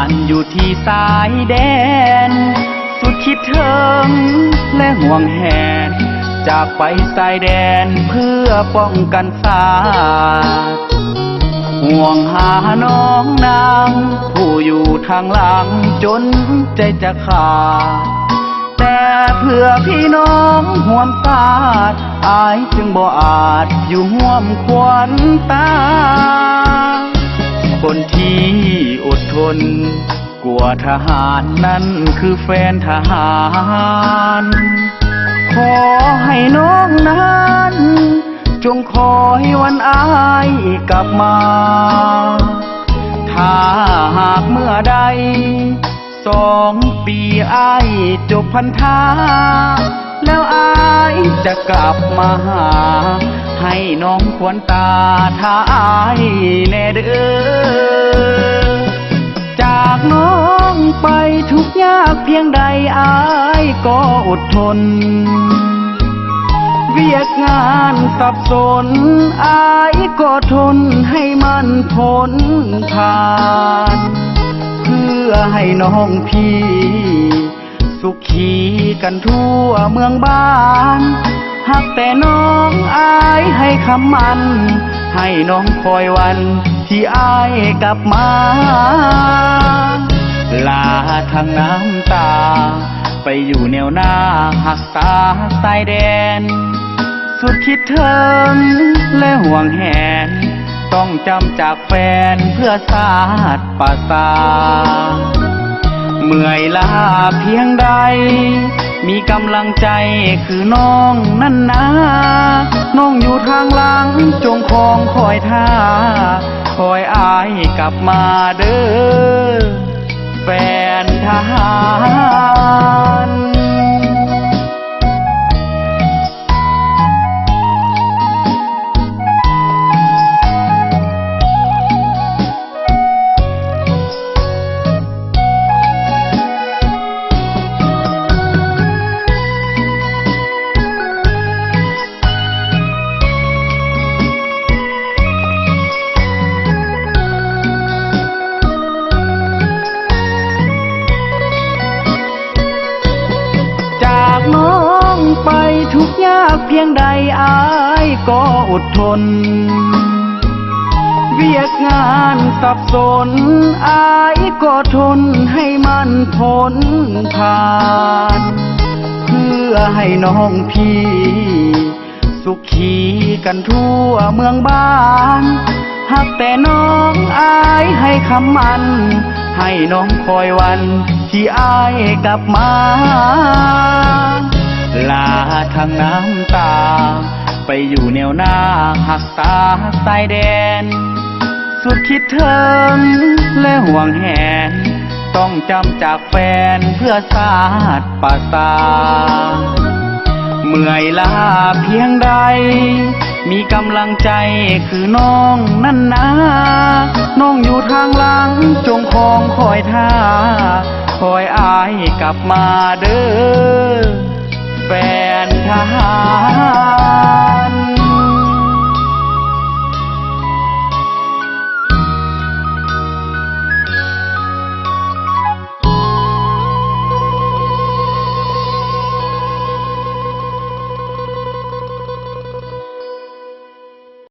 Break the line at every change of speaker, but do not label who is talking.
านอยู่ที่สายแดนสุดคิดถึงและห่วงแหนจากไปสายแดนเพื่อป้องกันศาสตร์ห่วงหาน้องนางผู้อยู่ทางหลังจนใจจะขาดแต่เพื่อพี่น้องห่วมศาสตร์อายจึงบ่อาจอยู่ห่วมควันตาคนที่อดทนกลัวทหารนั้นคือแฟนทหารขอให้น้องนั้นจงคอยวันอายกลับมาถ้าหากเมื่อใด2 ปีอายจบพรรษาแล้วอายจะกลับมาหาให้น้องควรตาถ้าอายแน่เด้อจากน้องไปทุกยากเพียงใดอายก็อดทนเวียกงานสับสนอายก็ทนให้มันพ้นผ่านเพื่อให้น้องพี่สุขีกันทั่วเมืองบ้านหากแต่น้องอายให้คำมันให้น้องคอยวันที่อายกลับมาลาทางน้ำตาไปอยู่แนวหน้าหักษาสายแดนสุดคิดถึงและห่วงแหนต้องจำจากแฟนเพื่อศาสตร์ประสาเมื่อยล้าเพียงใดมีกำลังใจคือน้องนั่นนะน้องอยู่ทางหลังจงคองคอยท่าคอยอายกลับมาเด้อแฟนทหารน้องไปทุกยากเพียงใดอายก็อดทนเวียกงานสับสนอายก็ทนให้มันพ้นผ่านเพื่อให้น้องพี่สุขีกันทั่วเมืองบ้านหากแต่น้องอายให้คำมันให้น้องคอยวันที่อายกลับมาลาทางน้ำตาไปอยู่แนวหน้าหักษาสายแดนสุดคิดถึงและห่วงแหนต้องจำจากแฟนเพื่อศาสตร์ประสาเมื่อยล้าเพียงใดมีกำลังใจคือน้องนั่นนะน้องอยู่ทางหลังจงคองคอยท่าคอยอายกลับมาเด้อแฟนทหาร